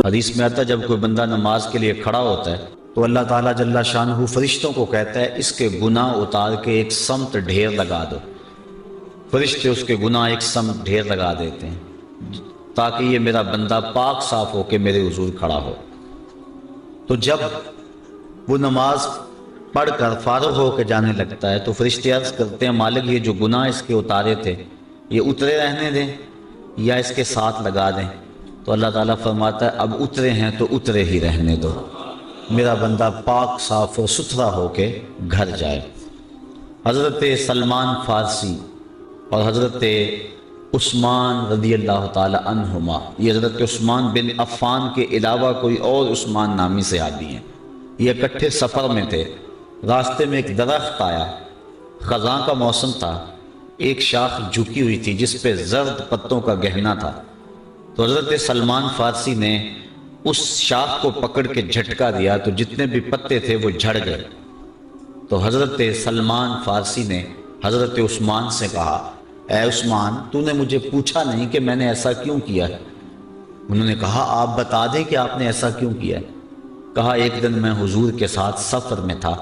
حدیث میں آتا ہے جب کوئی بندہ نماز کے لیے کھڑا ہوتا ہے تو اللہ تعالیٰ جل شانہ فرشتوں کو کہتا ہے اس کے گناہ اتار کے ایک سمت ڈھیر لگا دو۔ فرشتے اس کے گناہ ایک سمت ڈھیر لگا دیتے ہیں تاکہ یہ میرا بندہ پاک صاف ہو کے میرے حضور کھڑا ہو۔ تو جب وہ نماز پڑھ کر فارغ ہو کے جانے لگتا ہے تو فرشتے عرض کرتے ہیں مالک یہ جو گناہ اس کے اتارے تھے یہ اترے رہنے دیں یا اس کے ساتھ لگا دیں؟ تو اللہ تعالیٰ فرماتا ہے اب اترے ہیں تو اترے ہی رہنے دو، میرا بندہ پاک صاف و ستھرا ہو کے گھر جائے۔ حضرت سلمان فارسی اور حضرت عثمان رضی اللہ تعالی عنہما، یہ حضرت عثمان بن عفان کے علاوہ کوئی اور عثمان نامی صحابی ہیں، یہ اکٹھے سفر میں تھے۔ راستے میں ایک درخت آیا، خزاں کا موسم تھا، ایک شاخ جھکی ہوئی تھی جس پہ زرد پتوں کا گہنا تھا۔ تو حضرت سلمان فارسی نے اس شاخ کو پکڑ کے جھٹکا دیا تو جتنے بھی پتے تھے وہ جھڑ گئے۔ تو حضرت سلمان فارسی نے حضرت عثمان سے کہا اے عثمان تو نے مجھے پوچھا نہیں کہ میں نے ایسا کیوں کیا ہے؟ انہوں نے کہا آپ بتا دیں کہ آپ نے ایسا کیوں کیا ہے؟ کہا ایک دن میں حضور کے ساتھ سفر میں تھا،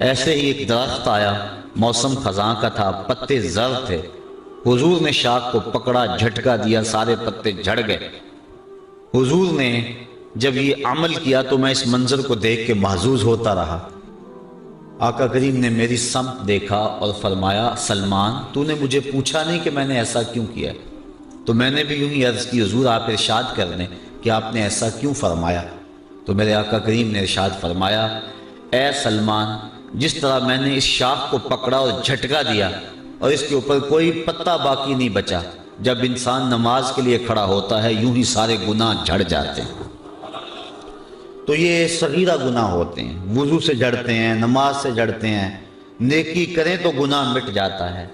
ایسے ہی ایک درخت آیا، موسم خزاں کا تھا، پتے زرد تھے، حضور نے شاخ کو پکڑا، جھٹکا دیا، سارے پتے جھڑ گئے۔ حضور نے جب یہ عمل کیا تو میں اس منظر کو دیکھ کے محظوظ ہوتا رہا۔ آقا کریم نے میری سمت دیکھا اور فرمایا سلمان تو نے مجھے پوچھا نہیں کہ میں نے ایسا کیوں کیا؟ تو میں نے بھی یوں ہی عرض کی حضور آپ ارشاد کر دیں کہ آپ نے ایسا کیوں فرمایا؟ تو میرے آقا کریم نے ارشاد فرمایا اے سلمان جس طرح میں نے اس شاخ کو پکڑا اور جھٹکا دیا اور اس کے اوپر کوئی پتا باقی نہیں بچا، جب انسان نماز کے لیے کھڑا ہوتا ہے یوں ہی سارے گناہ جھڑ جاتے ہیں۔ تو یہ صغیرہ گناہ ہوتے ہیں، وضو سے جھڑتے ہیں، نماز سے جھڑتے ہیں، نیکی کریں تو گناہ مٹ جاتا ہے۔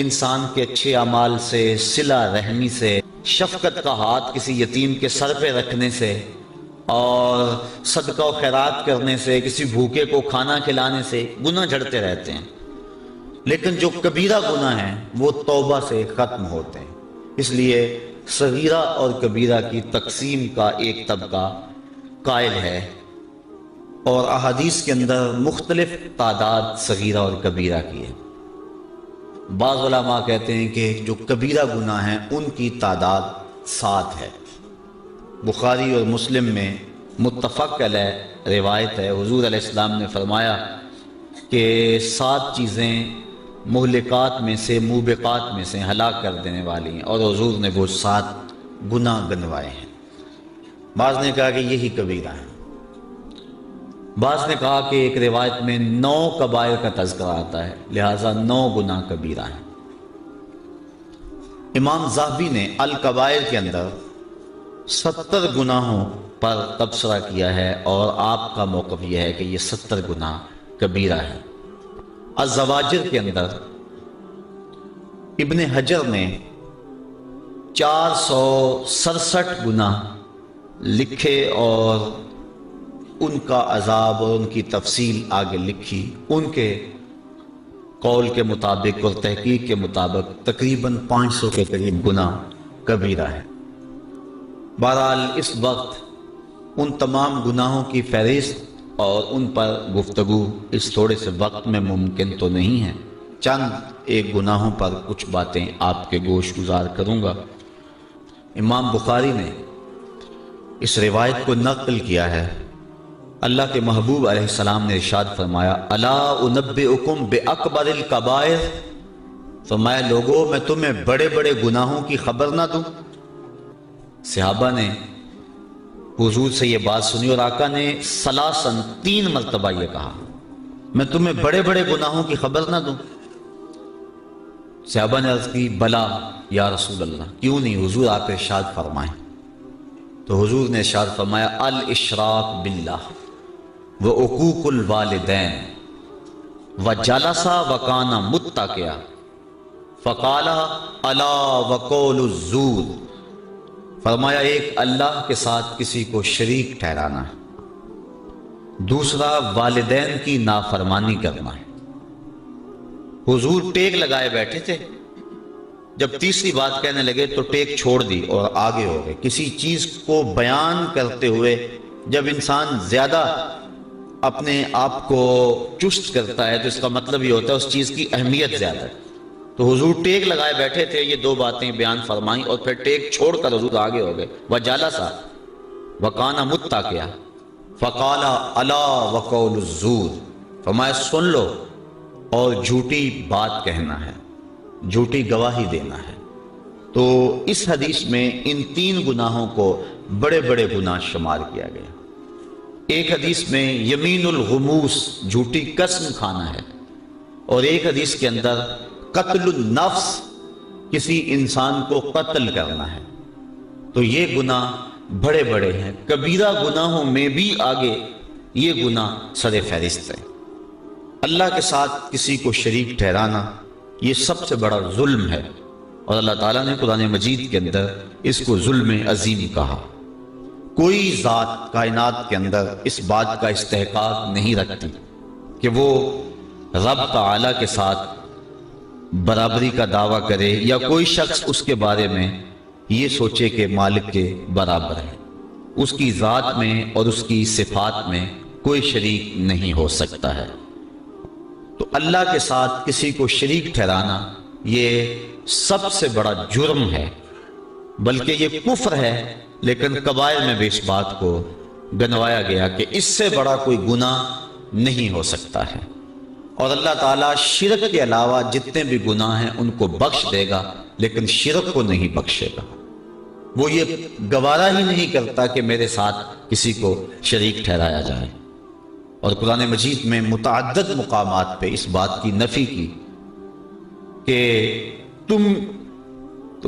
انسان کے اچھے اعمال سے، صلہ رحمی سے، شفقت کا ہاتھ کسی یتیم کے سر پہ رکھنے سے اور صدقہ و خیرات کرنے سے، کسی بھوکے کو کھانا کھلانے سے گناہ جھڑتے رہتے ہیں۔ لیکن جو کبیرہ گناہ ہیں وہ توبہ سے ختم ہوتے ہیں۔ اس لیے صغیرہ اور کبیرہ کی تقسیم کا ایک طبقہ قائل ہے، اور احادیث کے اندر مختلف تعداد صغیرہ اور کبیرہ کی ہے۔ بعض علماء کہتے ہیں کہ جو کبیرہ گناہ ہیں ان کی تعداد 7 ہے۔ بخاری اور مسلم میں متفق علیہ روایت ہے، حضور علیہ السلام نے فرمایا کہ 7 چیزیں مہلکات میں سے، موبقات میں سے، ہلاک کر دینے والی ہیں، اور حضور نے وہ 7 گناہ گنوائے ہیں۔ بعض نے کہا کہ یہی کبیرہ ہیں، بعض نے کہا کہ ایک روایت میں 9 کبائر کا تذکرہ آتا ہے، لہٰذا 9 گناہ کبیرہ ہیں۔ امام ذہبی نے الکبائر کے اندر 70 گناہوں پر تبصرہ کیا ہے، اور آپ کا موقف یہ ہے کہ یہ 70 گناہ کبیرہ ہیں۔ الزواجر کے اندر ابن حجر نے 467 گناہ لکھے اور ان کا عذاب اور ان کی تفصیل آگے لکھی۔ ان کے قول کے مطابق اور تحقیق کے مطابق تقریباً 500 کے قریب گناہ کبیرہ ہے۔ بہرحال اس وقت ان تمام گناہوں کی فہرست اور ان پر گفتگو اس تھوڑے سے وقت میں ممکن تو نہیں ہے۔ چند ایک گناہوں پر کچھ باتیں آپ کے گوش گزار کروں گا۔ امام بخاری نے اس روایت کو نقل کیا ہے، اللہ کے محبوب علیہ السلام نے ارشاد فرمایا الا انبئکم باکبر الکبائر، فرمایا لوگوں میں تمہیں بڑے بڑے گناہوں کی خبر نہ دوں؟ صحابہ نے حضور سے یہ بات سنی اور آقا نے ثلاثاً 3 مرتبہ یہ کہا میں تمہیں بڑے بڑے گناہوں کی خبر نہ دوں؟ صحابہ نے عرض کی بلا یا رسول اللہ، کیوں نہیں حضور آپ ارشاد فرمائیں۔ تو حضور نے ارشاد فرمایا الاشراک باللہ وعقوق الوالدین وجلسا وکانا متکئا فقالا الا وقول الزور، فرمایا ایک اللہ کے ساتھ کسی کو شریک ٹھہرانا ہے، دوسرا والدین کی نافرمانی کرنا ہے۔ حضور ٹیک لگائے بیٹھے تھے، جب تیسری بات کہنے لگے تو ٹیک چھوڑ دی اور آگے ہو گئے۔ کسی چیز کو بیان کرتے ہوئے جب انسان زیادہ اپنے آپ کو چست کرتا ہے تو اس کا مطلب یہ ہوتا ہے اس چیز کی اہمیت زیادہ ہے۔ تو حضور ٹیک لگائے بیٹھے تھے، یہ دو باتیں بیان فرمائیں اور پھر ٹیک چھوڑ کر حضور آگے ہو گئے۔ وَجَلَسَ وَكَانَ مُتَّكِئًا فَقَالَ أَلَا وَقَوْلُ الزُّورِ، فرمایا سن لو اور جھوٹی بات کہنا ہے، جھوٹی گواہی دینا ہے۔ تو اس حدیث میں ان تین گناہوں کو بڑے بڑے گناہ شمار کیا گیا۔ ایک حدیث میں یمین الغموس، جھوٹی قسم کھانا ہے، اور ایک حدیث کے اندر قتل النفس، کسی انسان کو قتل کرنا ہے۔ تو یہ گناہ بڑے بڑے ہیں، کبیرہ گناہوں میں بھی آگے یہ گناہ سر فہرست ہے۔ اللہ کے ساتھ کسی کو شریک ٹھہرانا یہ سب سے بڑا ظلم ہے، اور اللہ تعالیٰ نے قرآن مجید کے اندر اس کو ظلم عظیم کہا۔ کوئی ذات کائنات کے اندر اس بات کا استحقاق نہیں رکھتی کہ وہ رب تعالیٰ کے ساتھ برابری کا دعویٰ کرے، یا کوئی شخص اس کے بارے میں یہ سوچے کہ مالک کے برابر ہے۔ اس کی ذات میں اور اس کی صفات میں کوئی شریک نہیں ہو سکتا ہے۔ تو اللہ کے ساتھ کسی کو شریک ٹھہرانا یہ سب سے بڑا جرم ہے، بلکہ یہ کفر ہے، لیکن کبائر میں بھی اس بات کو گنوایا گیا کہ اس سے بڑا کوئی گناہ نہیں ہو سکتا ہے۔ اور اللہ تعالیٰ شرک کے علاوہ جتنے بھی گناہ ہیں ان کو بخش دے گا، لیکن شرک کو نہیں بخشے گا۔ وہ یہ گوارا ہی نہیں کرتا کہ میرے ساتھ کسی کو شریک ٹھہرایا جائے۔ اور قرآن مجید میں متعدد مقامات پہ اس بات کی نفی کی کہ تم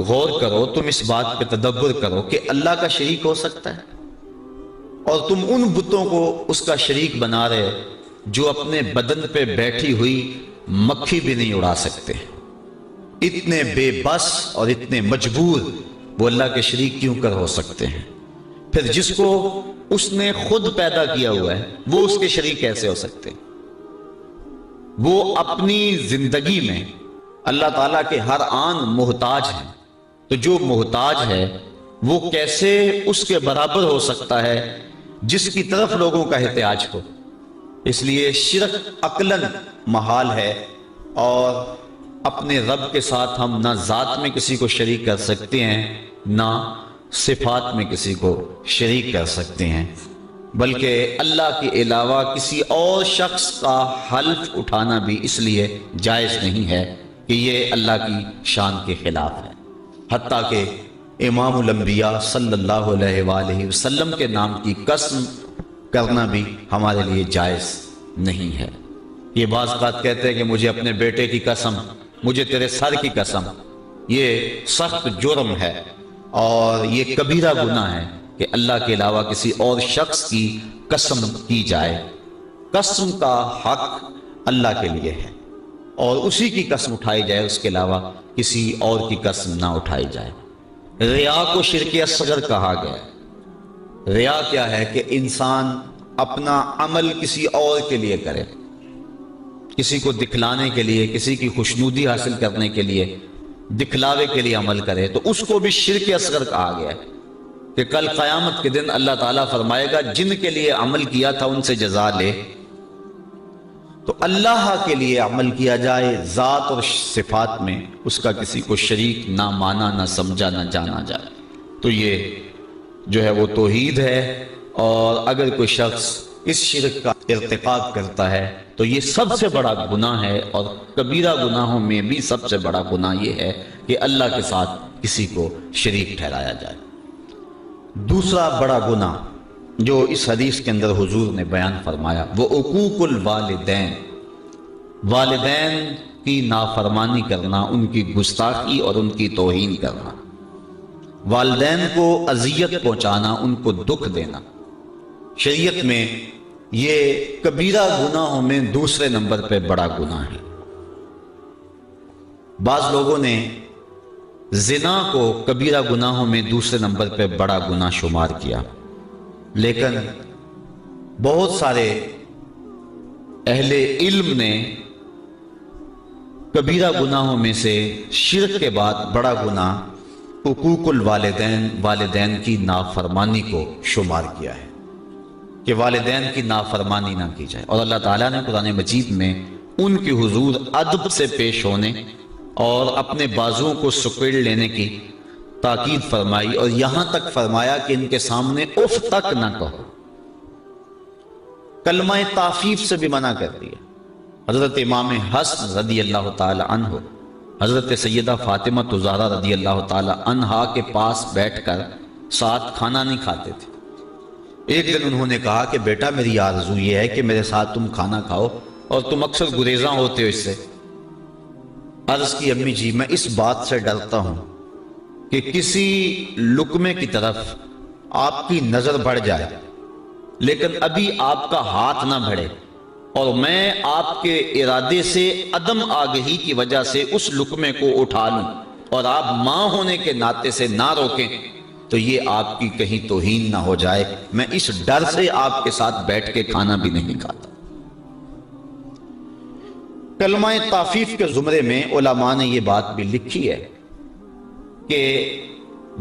غور کرو، تم اس بات پہ تدبر کرو کہ اللہ کا شریک ہو سکتا ہے، اور تم ان بتوں کو اس کا شریک بنا رہے جو اپنے بدن پہ بیٹھی ہوئی مکھی بھی نہیں اڑا سکتے۔ اتنے بے بس اور اتنے مجبور وہ اللہ کے شریک کیوں کر ہو سکتے ہیں؟ پھر جس کو اس نے خود پیدا کیا ہوا ہے وہ اس کے شریک کیسے ہو سکتے ہیں؟ وہ اپنی زندگی میں اللہ تعالیٰ کے ہر آن محتاج ہیں، تو جو محتاج ہے وہ کیسے اس کے برابر ہو سکتا ہے جس کی طرف لوگوں کا احتیاج ہو؟ اس لیے شرک عقلاً محال ہے، اور اپنے رب کے ساتھ ہم نہ ذات میں کسی کو شریک کر سکتے ہیں، نہ صفات میں کسی کو شریک کر سکتے ہیں، بلکہ اللہ کے علاوہ کسی اور شخص کا حلف اٹھانا بھی اس لیے جائز نہیں ہے کہ یہ اللہ کی شان کے خلاف ہے۔ حتیٰ کہ امام الانبیاء صلی اللہ علیہ وآلہ وسلم کے نام کی قسم کرنا بھی ہمارے لیے جائز نہیں ہے۔ یہ بعض اوقات کہتے ہیں کہ مجھے اپنے بیٹے کی قسم، مجھے تیرے سر کی قسم، یہ سخت جرم ہے اور یہ کبیرہ گناہ ہے کہ اللہ کے علاوہ کسی اور شخص کی قسم کی جائے۔ قسم کا حق اللہ کے لیے ہے، اور اسی کی قسم اٹھائی جائے، اس کے علاوہ کسی اور کی قسم نہ اٹھائی جائے۔ ریا کو شرک اصغر کہا گیا ہے۔ ریا کیا ہے کہ انسان اپنا عمل کسی اور کے لیے کرے، کسی کو دکھلانے کے لیے، کسی کی خوشنودی حاصل کرنے کے لیے، دکھلاوے کے لیے عمل کرے، تو اس کو بھی شرک اصغر کہا گیا ہے کہ کل قیامت کے دن اللہ تعالیٰ فرمائے گا جن کے لیے عمل کیا تھا ان سے جزا لے۔ تو اللہ کے لیے عمل کیا جائے ذات اور صفات میں، اس کا کسی کو شریک نہ مانا، نہ سمجھا، نہ جانا جائے، تو یہ جو ہے وہ توحید ہے۔ اور اگر کوئی شخص اس شرک کا ارتکاب کرتا ہے تو یہ سب سے بڑا گناہ ہے، اور کبیرہ گناہوں میں بھی سب سے بڑا گناہ یہ ہے کہ اللہ کے ساتھ کسی کو شریک ٹھہرایا جائے۔ دوسرا بڑا گناہ جو اس حدیث کے اندر حضور نے بیان فرمایا وہ عقوق الوالدین، والدین کی نافرمانی کرنا، ان کی گستاخی اور ان کی توہین کرنا، والدین کو اذیت پہنچانا، ان کو دکھ دینا۔ شریعت میں یہ کبیرہ گناہوں میں دوسرے نمبر پہ بڑا گناہ ہے۔ بعض لوگوں نے زنا کو کبیرہ گناہوں میں دوسرے نمبر پہ بڑا گناہ شمار کیا، لیکن بہت سارے اہل علم نے کبیرہ گناہوں میں سے شرک کے بعد بڑا گناہ حقوق الوالدین، والدین کی نافرمانی کو شمار کیا ہے کہ والدین کی نافرمانی نہ کی جائے۔ اور اللہ تعالیٰ نے قرآن مجید میں ان کے حضور ادب سے پیش ہونے اور اپنے بازوؤں کو سکیڑ لینے کی تاکید فرمائی، اور یہاں تک فرمایا کہ ان کے سامنے اف تک نہ کہو۔ کلمہ تعفیف سے بھی منع کر دیا۔ حضرت امام حسن رضی اللہ تعالی عنہ حضرت سیدہ فاطمہ زہرا رضی اللہ تعالی عنہا کے پاس بیٹھ کر ساتھ کھانا نہیں کھاتے تھے۔ ایک دن انہوں نے کہا کہ بیٹا میری آرزو یہ ہے کہ میرے ساتھ تم کھانا کھاؤ، اور تم اکثر گریزاں ہوتے ہو اس سے۔ عرض کی امی جی میں اس بات سے ڈرتا ہوں کہ کسی لقمے کی طرف آپ کی نظر بڑھ جائے لیکن ابھی آپ کا ہاتھ نہ بڑھے، اور میں آپ کے ارادے سے عدم آگہی کی وجہ سے اس لقمے کو اٹھا لوں اور آپ ماں ہونے کے ناطے سے نہ روکیں تو یہ آپ کی کہیں توہین نہ ہو جائے۔ میں اس ڈر سے آپ کے ساتھ بیٹھ کے کھانا بھی نہیں کھاتا۔ کلمہ تعفیف کے زمرے میں علماء نے یہ بات بھی لکھی ہے کہ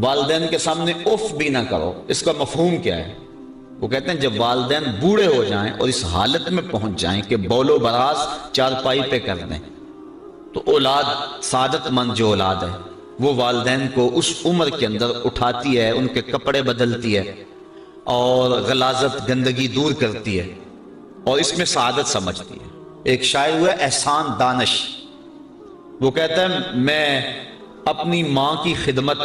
والدین کے سامنے اف بھی نہ کرو۔ اس کا مفہوم کیا ہے؟ وہ کہتے ہیں جب والدین بوڑھے ہو جائیں اور اس حالت میں پہنچ جائیں کہ بول و براز چارپائی پہ کر دیں، تو اولاد، سعادت مند جو اولاد ہے وہ والدین کو اس عمر کے اندر اٹھاتی ہے، ان کے کپڑے بدلتی ہے اور غلاظت، گندگی دور کرتی ہے اور اس میں سعادت سمجھتی ہے۔ ایک شاعر ہوا احسان دانش، وہ کہتا ہے میں اپنی ماں کی خدمت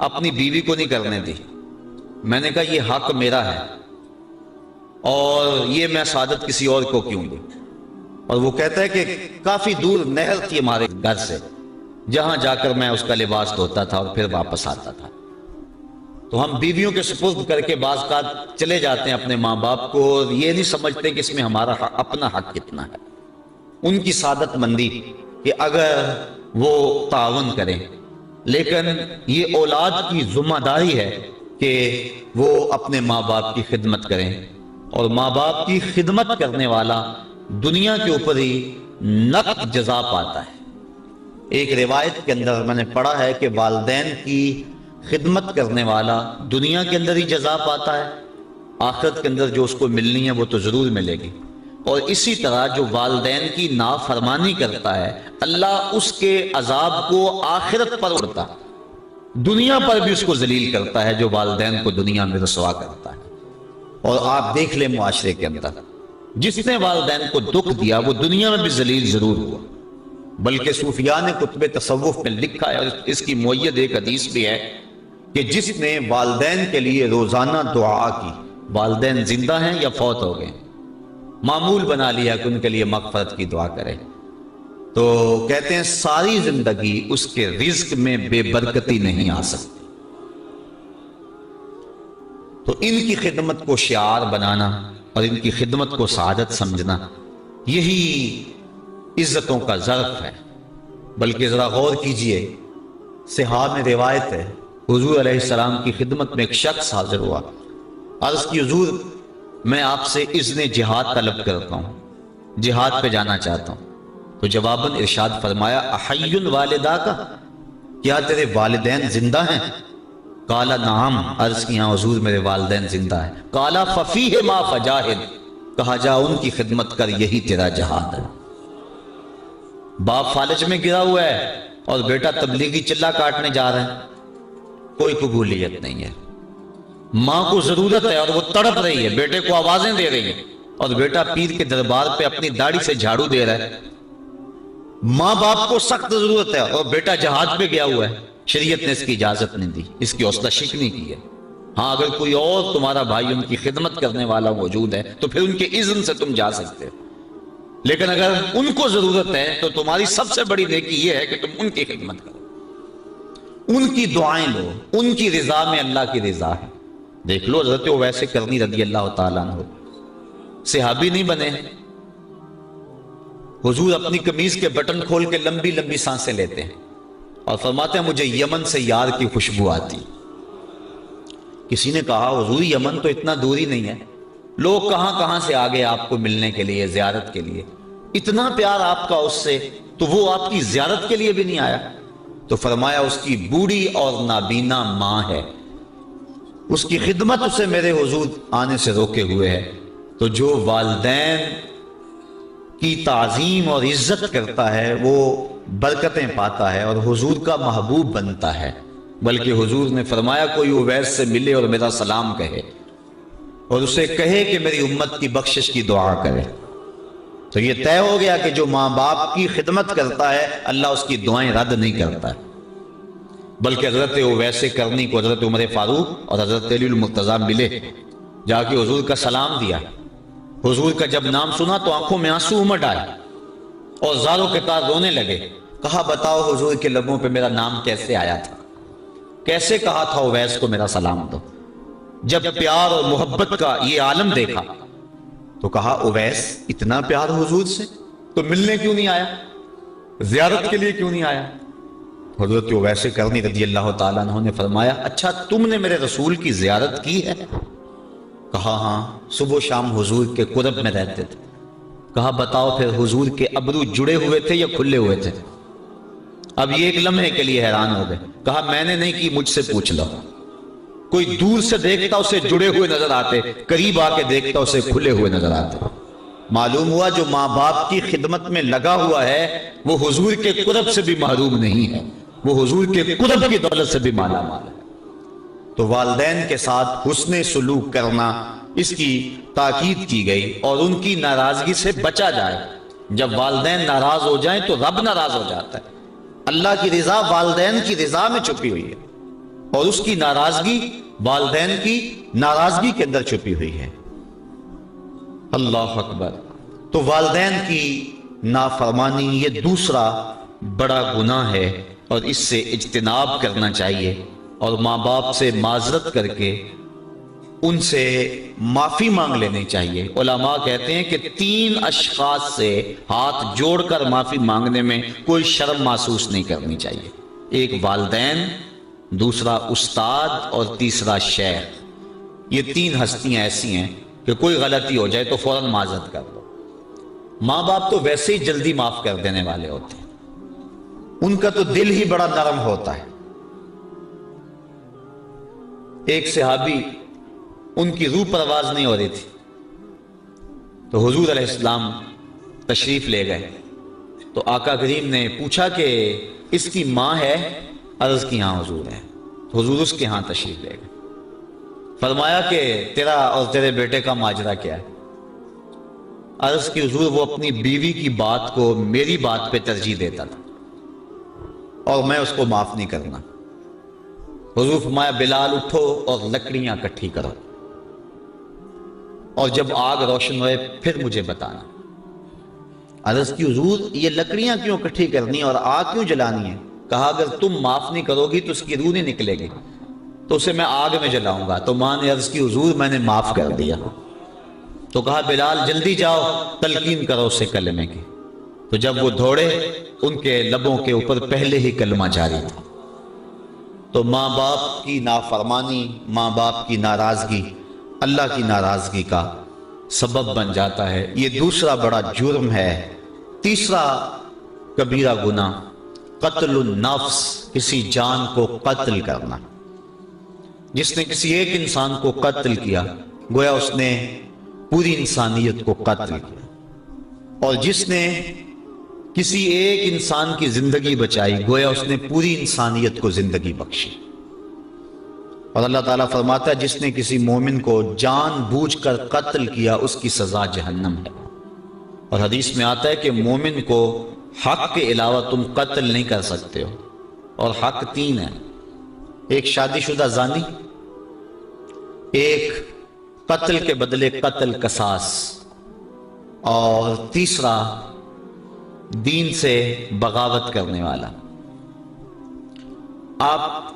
اپنی بیوی کو نہیں کرنے دی، میں نے کہا یہ حق میرا ہے اور یہ میں سعادت کسی اور کو کیوں دوں۔ اور وہ کہتا ہے کہ کافی دور نہر تھی ہمارے گھر سے جہاں جا کر میں اس کا لباس دھوتا تھا اور پھر واپس آتا تھا۔ تو ہم بیویوں کے سپرد کر کے بعض کا چلے جاتے ہیں اپنے ماں باپ کو، اور یہ نہیں سمجھتے کہ اس میں ہمارا اپنا حق کتنا ہے۔ ان کی سعادت مندی کہ اگر وہ تعاون کریں، لیکن یہ اولاد کی ذمہ داری ہے کہ وہ اپنے ماں باپ کی خدمت کریں، اور ماں باپ کی خدمت کرنے والا دنیا کے اوپر ہی نقد جزا پاتا ہے۔ ایک روایت کے اندر میں نے پڑھا ہے کہ والدین کی خدمت کرنے والا دنیا کے اندر ہی جزا پاتا ہے، آخرت کے اندر جو اس کو ملنی ہے وہ تو ضرور ملے گی۔ اور اسی طرح جو والدین کی نافرمانی کرتا ہے اللہ اس کے عذاب کو آخرت پر اڑتا، دنیا پر بھی اس کو ذلیل کرتا ہے جو والدین کو دنیا میں رسوا کرتا ہے۔ اور آپ دیکھ لیں معاشرے کے اندر جس نے والدین کو دکھ دیا وہ دنیا میں بھی ذلیل ضرور ہوا۔ بلکہ صوفیاء نے کتب تصوف میں لکھا ہے، اور اس کی مؤید ایک حدیث بھی ہے کہ جس نے والدین کے لیے روزانہ دعا کی، والدین زندہ ہیں یا فوت ہو گئے، معمول بنا لیا کہ ان کے لیے مغفرت کی دعا کرے، تو کہتے ہیں ساری زندگی اس کے رزق میں بے برکتی نہیں آ سکتی۔ تو ان کی خدمت کو شعار بنانا اور ان کی خدمت کو سعادت سمجھنا یہی عزتوں کا ظرف ہے۔ بلکہ ذرا غور کیجئے، صحاح میں روایت ہے حضور علیہ السلام کی خدمت میں ایک شخص حاضر ہوا، عرض کی حضور میں آپ سے اذن جہاد طلب کرتا ہوں، جہاد پہ جانا چاہتا ہوں۔ تو جواباً ارشاد فرمایا احی والدہ کا، کیا تیرے والدین زندہ ہیں؟ قالا نعم، عرض کی ہاں حضور میرے والدین زندہ ہیں۔ قالا ففیہ ما فجاہد، کہا جا ان کی خدمت کر، یہی تیرا جہاد ہے۔ باپ فالج میں گرا ہوا ہے اور بیٹا تبلیغی چلا کاٹنے جا رہا ہے، کوئی قبولیت نہیں ہے۔ ماں کو ضرورت ہے اور وہ تڑپ رہی ہے، بیٹے کو آوازیں دے رہی ہے، اور بیٹا پیر کے دربار پہ اپنی داڑھی سے جھاڑو دے رہا ہے۔ ماں باپ کو سخت ضرورت ہے اور بیٹا جہاد پہ گیا ہوا ہے، شریعت نے اس کی اجازت نہیں دی، اس کی حوصلہ شکنی کی ہے۔ ہاں اگر کوئی اور تمہارا بھائی ان کی خدمت کرنے والا موجود ہے تو پھر ان کے اذن سے تم جا سکتے ہو، لیکن اگر ان کو ضرورت ہے تو تمہاری سب سے بڑی نیکی یہ ہے کہ تم ان کی خدمت کرو، ان کی دعائیں لو، ان کی رضا میں اللہ کی رضا ہے۔ دیکھ لو حضرت اویس کرنی رضی اللہ تعالیٰ عنہ صحابی نہیں بنے، حضور اپنی قمیض کے بٹن کھول کے لمبی لمبی سانسیں لیتے ہیں اور فرماتے ہیں مجھے یمن سے یار کی خوشبو آتی۔ کسی نے کہا حضور یمن تو اتنا دور ہی نہیں ہے، لوگ کہاں کہاں سے آگے آپ کو ملنے کے لیے، زیارت کے لیے، اتنا پیار آپ کا اس سے، تو وہ آپ کی زیارت کے لیے بھی نہیں آیا؟ تو فرمایا اس کی بوڑھی اور نابینا ماں ہے، اس کی خدمت اسے میرے حضور آنے سے روکے ہوئے ہے۔ تو جو والدین کی تعظیم اور عزت کرتا ہے وہ برکتیں پاتا ہے اور حضور کا محبوب بنتا ہے۔ بلکہ حضور نے فرمایا کوئی اویس سے ملے اور میرا سلام کہے اور اسے کہے کہ میری امت کی بخشش کی دعا کرے، تو یہ طے ہو گیا کہ جو ماں باپ کی خدمت کرتا ہے اللہ اس کی دعائیں رد نہیں کرتا ہے۔ بلکہ حضرت اویس کرنی کو حضرت عمر فاروق اور حضرت علی المرتضیٰ ملے، جا کے حضور کا سلام دیا۔ حضور کا جب نام سنا تو آنکھوں میں آنسو امڈ آئے اور زاروں کے تار رونے لگے۔ کہا بتاؤ حضور کے لبوں پہ میرا نام کیسے آیا تھا، کیسے کہا تھا اویس کو میرا سلام دو؟ جب پیار اور محبت کا یہ عالم دیکھا تو کہا اویس اتنا پیار حضور سے تو ملنے کیوں نہیں آیا، زیارت کے لیے کیوں نہیں آیا؟ حضرت اویس کرنی رضی اللہ تعالیٰ عنہ نے فرمایا اچھا تم نے میرے رسول کی زیارت کی ہے؟ کہا ہاں، صبح و شام حضور کے قرب میں رہتے تھے۔ کہا بتاؤ پھر حضور کے ابرو جڑے ہوئے تھے یا کھلے ہوئے تھے؟ اب یہ ایک لمحے کے لیے حیران ہو گئے۔ کہا میں نے نہیں کی، مجھ سے پوچھ لو۔ کوئی دور سے دیکھتا اسے جڑے ہوئے نظر آتے، قریب آ کے دیکھتا اسے کھلے ہوئے نظر آتے۔ معلوم ہوا جو ماں باپ کی خدمت میں لگا ہوا ہے وہ حضور کے قرب سے بھی محروم نہیں ہے، وہ حضور کے قرب کی دولت سے بھی مالا مال ہے۔ تو والدین کے ساتھ حسن سلوک کرنا اس کی تاکید کی گئی اور ان کی ناراضگی سے بچا جائے۔ جب والدین ناراض ہو جائیں تو رب ناراض ہو جاتا ہے۔ اللہ کی رضا والدین کی رضا میں چھپی ہوئی ہے اور اس کی ناراضگی والدین کی ناراضگی کے اندر چھپی ہوئی ہے۔ اللہ اکبر۔ تو والدین کی نافرمانی یہ دوسرا بڑا گناہ ہے اور اس سے اجتناب کرنا چاہیے اور ماں باپ سے معذرت کر کے ان سے معافی مانگ لینی چاہیے۔ علماء کہتے ہیں کہ 3 اشخاص سے ہاتھ جوڑ کر معافی مانگنے میں کوئی شرم محسوس نہیں کرنی چاہیے۔ ایک والدین، دوسرا استاد اور تیسرا شیخ۔ یہ 3 ہستیاں ایسی ہیں کہ کوئی غلطی ہو جائے تو فوراً معذرت کر دو۔ ماں باپ تو ویسے ہی جلدی معاف کر دینے والے ہوتے ہیں، ان کا تو دل ہی بڑا نرم ہوتا ہے۔ ایک صحابی ان کی روح پرواز نہیں ہو رہی تھی تو حضور علیہ السلام تشریف لے گئے تو آقا کریم نے پوچھا کہ اس کی ماں ہے؟ عرض کی ہاں حضور ہے۔ تو حضور اس کے ہاں تشریف لے گئے، فرمایا کہ تیرا اور تیرے بیٹے کا ماجرا کیا ہے؟ عرض کی حضور وہ اپنی بیوی کی بات کو میری بات پہ ترجیح دیتا تھا اور میں اس کو معاف نہیں کرنا۔ حضور فرمایا بلال اٹھو اور لکڑیاں اکٹھی کرو اور جب آگ روشن ہوئے پھر مجھے بتانا۔ عرض کی حضور یہ لکڑیاں کیوں اکٹھی کرنی اور آگ کیوں جلانی ہے؟ کہا اگر تم معاف نہیں کرو گی تو اس کی روح نہیں نکلے گی، تو اسے میں آگ میں جلاؤں گا۔ تو ماں نے عرض کی حضور میں نے معاف کر دیا۔ تو کہا بلال جلدی جاؤ تلقین کرو اسے کلمے کی۔ تو جب وہ دوڑے ان کے لبوں کے اوپر پہلے ہی کلمہ جاری تھا۔ تو ماں باپ کی نافرمانی، ماں باپ کی ناراضگی اللہ کی ناراضگی کا سبب بن جاتا ہے۔ یہ دوسرا بڑا جرم ہے۔ تیسرا کبیرہ گناہ قتل النفس، کسی جان کو قتل کرنا۔ جس نے کسی ایک انسان کو قتل کیا گویا اس نے پوری انسانیت کو قتل کیا، اور جس نے کسی ایک انسان کی زندگی بچائی گویا اس نے پوری انسانیت کو زندگی بخشی۔ اور اللہ تعالیٰ فرماتا ہے جس نے کسی مومن کو جان بوجھ کر قتل کیا اس کی سزا جہنم ہے۔ اور حدیث میں آتا ہے کہ مومن کو حق کے علاوہ تم قتل نہیں کر سکتے ہو، اور حق 3 ہیں، ایک شادی شدہ زانی، ایک قتل کے بدلے قتل قصاص، اور تیسرا دین سے بغاوت کرنے والا۔ آپ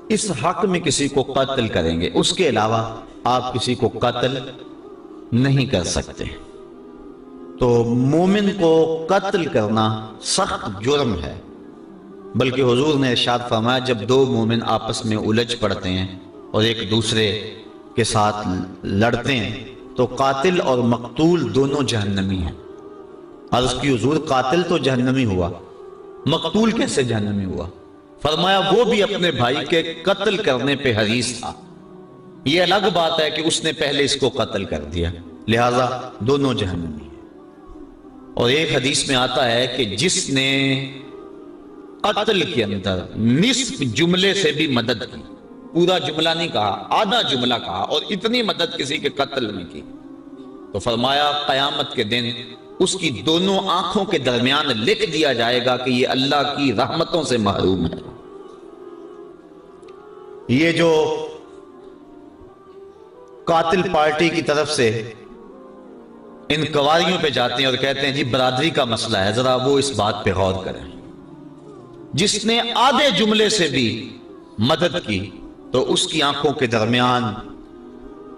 اس حق میں کسی کو قتل کریں گے، اس کے علاوہ آپ کسی کو قتل نہیں کر سکتے۔ تو مومن کو قتل کرنا سخت جرم ہے، بلکہ حضور نے ارشاد فرمایا جب 2 مومن آپس میں الجھ پڑتے ہیں اور ایک دوسرے کے ساتھ لڑتے ہیں تو قاتل اور مقتول دونوں جہنمی ہیں۔ عرض کی حضور قاتل تو جہنمی ہوا مقتول کیسے جہنمی ہوا؟ فرمایا وہ بھی اپنے بھائی کے قتل کرنے پہ حریص تھا، یہ الگ بات ہے کہ اس نے پہلے اس کو قتل کر دیا، لہذا دونوں جہنمی ہیں۔ اور ایک حدیث میں آتا ہے کہ جس نے قتل کے اندر نصف جملے سے بھی مدد کی، پورا جملہ نہیں کہا، آدھا جملہ کہا، اور اتنی مدد کسی کے قتل میں کی، تو فرمایا قیامت کے دن اس کی دونوں آنکھوں کے درمیان لکھ دیا جائے گا کہ یہ اللہ کی رحمتوں سے محروم ہے۔ یہ جو قاتل پارٹی کی طرف سے انکوائریوں پہ جاتے ہیں اور کہتے ہیں جی برادری کا مسئلہ ہے، ذرا وہ اس بات پہ غور کریں، جس نے آدھے جملے سے بھی مدد کی تو اس کی آنکھوں کے درمیان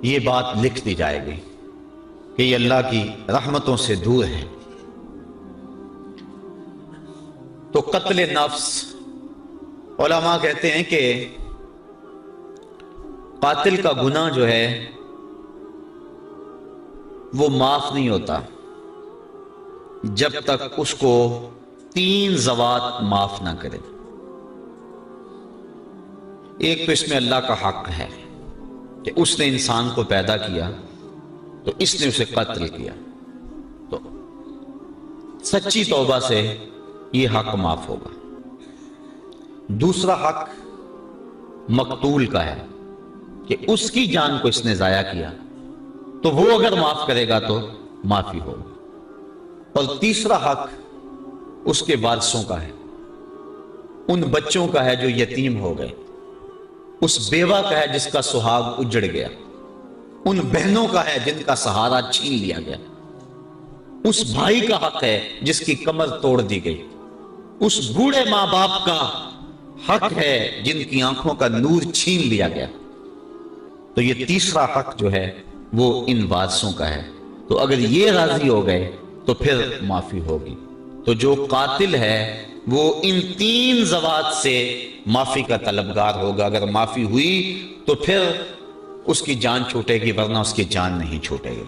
یہ بات لکھ دی جائے گی کہ یہ اللہ کی رحمتوں سے دور ہے۔ تو قتل نفس، علماء کہتے ہیں کہ قاتل کا گناہ جو ہے وہ معاف نہیں ہوتا جب تک اس کو 3 ذوات معاف نہ کرے۔ ایک تو اس میں اللہ کا حق ہے کہ اس نے انسان کو پیدا کیا تو اس نے اسے قتل کیا، تو سچی توبہ سے یہ حق معاف ہوگا۔ دوسرا حق مقتول کا ہے کہ اس کی جان کو اس نے ضائع کیا تو وہ اگر معاف کرے گا تو معافی ہوگی۔ اور تیسرا حق اس کے وارثوں کا ہے، ان بچوں کا ہے جو یتیم ہو گئے، اس بیوہ کا ہے جس کا سہاگ اجڑ گیا، ان بہنوں کا ہے جن کا سہارا چھین لیا گیا، اس بھائی کا حق ہے جس کی کمر توڑ دی گئی، اس بوڑھے ماں باپ کا حق ہے جن کی آنکھوں کا نور چھین لیا گیا۔ تو یہ تیسرا حق جو ہے وہ ان وارثوں کا ہے، تو اگر یہ راضی ہو گئے تو پھر معافی ہوگی۔ تو جو قاتل ہے وہ ان 3 ذوات سے معافی کا طلبگار ہوگا، اگر معافی ہوئی تو پھر اس کی جان چھوٹے گی، ورنہ اس کی جان نہیں چھوٹے گی۔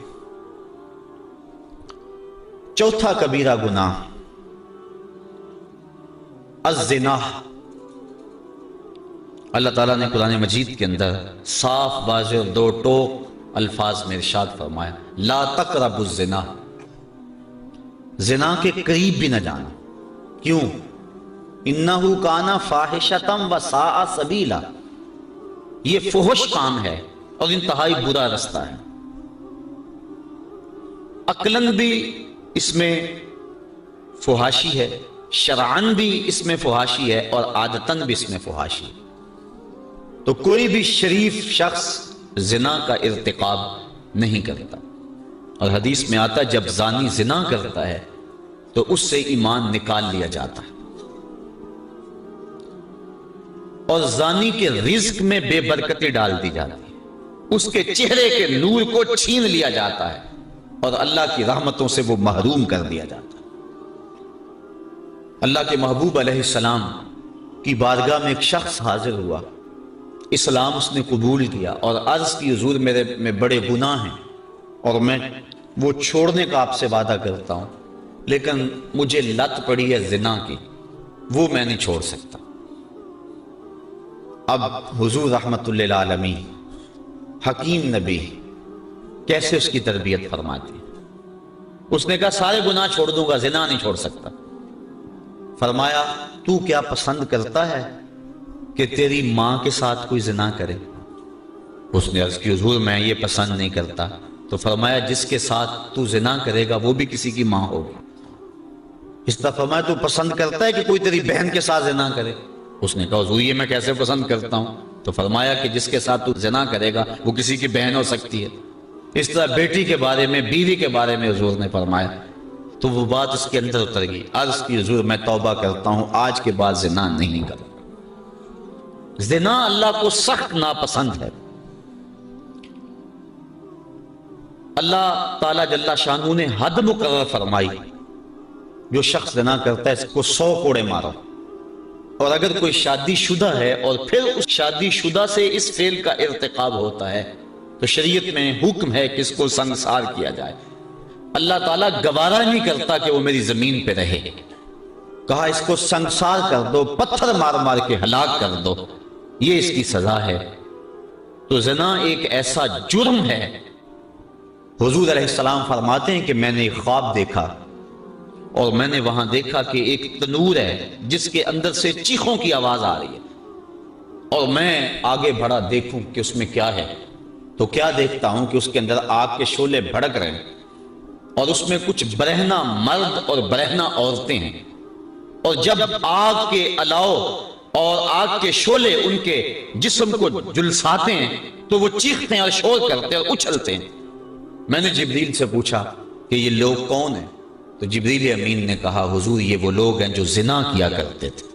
چوتھا کبیرہ گناہ الزنا۔ اللہ تعالیٰ نے قرآن مجید کے اندر صاف واضح اور 2 ٹوک الفاظ میں ارشاد فرمایا لا تقربوا الزنا، زنا کے قریب بھی نہ جانا۔ کیوں؟ انہ کان فاحشۃ وساء سبیلا، یہ فحش کام ہے اور انتہائی برا رستہ ہے۔ عقلاً بھی اس میں فحاشی ہے، شرعاً بھی اس میں فحاشی ہے، اور عادتاً بھی اس میں فحاشی ہے۔ تو کوئی بھی شریف شخص زنا کا ارتکاب نہیں کرتا، اور حدیث میں آتا ہے جب زانی زنا کرتا ہے تو اس سے ایمان نکال لیا جاتا ہے، اور زانی کے رزق میں بے برکتی ڈال دی جاتی ہے، اس کے چہرے کے نور کو چھین لیا جاتا ہے، اور اللہ کی رحمتوں سے وہ محروم کر دیا جاتا ہے۔ اللہ کے محبوب علیہ السلام کی بارگاہ میں ایک شخص حاضر ہوا، اسلام اس نے قبول کیا اور عرض کی حضور میرے میں بڑے گناہ ہیں اور میں وہ چھوڑنے کا آپ سے وعدہ کرتا ہوں، لیکن مجھے لت پڑی ہے زنا کی، وہ میں نہیں چھوڑ سکتا۔ اب حضور رحمت للعالمین حکیم نبی کیسے اس کی تربیت فرماتی؟ اس نے کہا سارے گناہ چھوڑ دوں گا، زنا نہیں چھوڑ سکتا۔ فرمایا تو کیا پسند کرتا ہے کہ تیری ماں کے ساتھ کوئی زنا کرے؟ اس نے عرض کی حضور میں یہ پسند نہیں کرتا۔ تو فرمایا جس کے ساتھ تو زنا کرے گا وہ بھی کسی کی ماں ہوگی۔ اس طرح فرمایا تو پسند کرتا ہے کہ کوئی تیری بہن کے ساتھ زنا کرے؟ اس نے کہا حضور یہ میں کیسے پسند کرتا ہوں؟ تو فرمایا کہ جس کے ساتھ تو زنا کرے گا وہ کسی کی بہن ہو سکتی ہے۔ اس طرح بیٹی کے بارے میں، بیوی کے بارے میں حضور نے فرمایا، تو وہ بات اس کے اندر اتر گئی۔ عرض کی حضور میں توبہ کرتا ہوں، آج کے بعد زنا نہیں کروں۔ زنا اللہ کو سخت ناپسند ہے۔ اللہ تعالیٰ جل شانہ نے حد مقرر فرمائی، جو شخص زنا کرتا ہے اس کو 100 کوڑے مارو، اور اگر کوئی شادی شدہ ہے اور پھر اس شادی شدہ سے اس فعل کا ارتکاب ہوتا ہے تو شریعت میں حکم ہے کہ اس کو سنگسار کیا جائے۔ اللہ تعالیٰ گوارا نہیں کرتا کہ وہ میری زمین پہ رہے، کہا اس کو سنگسار کر دو، پتھر مار مار کے ہلاک کر دو، یہ اس کی سزا ہے۔ تو زنا ایک ایسا جرم ہے، حضور علیہ السلام فرماتے ہیں کہ میں نے ایک خواب دیکھا اور میں نے وہاں دیکھا کہ ایک تنور ہے جس کے اندر سے چیخوں کی آواز آ رہی ہے، اور میں آگے بڑھا دیکھوں کہ اس میں کیا ہے، تو کیا دیکھتا ہوں کہ اس کے اندر آگ کے شعلے بھڑک رہے ہیں، اور اس میں کچھ برہنہ مرد اور برہنہ عورتیں ہیں، اور جب آگ کے الاؤ اور آگ کے شعلے ان کے جسم کو جلساتے ہیں تو وہ چیختے ہیں اور شور کرتے ہیں اور اچھلتے ہیں۔ میں نے جبریل سے پوچھا کہ یہ لوگ کون ہیں؟ تو جبریل امین نے کہا حضور یہ وہ لوگ ہیں جو زنا کیا کرتے تھے۔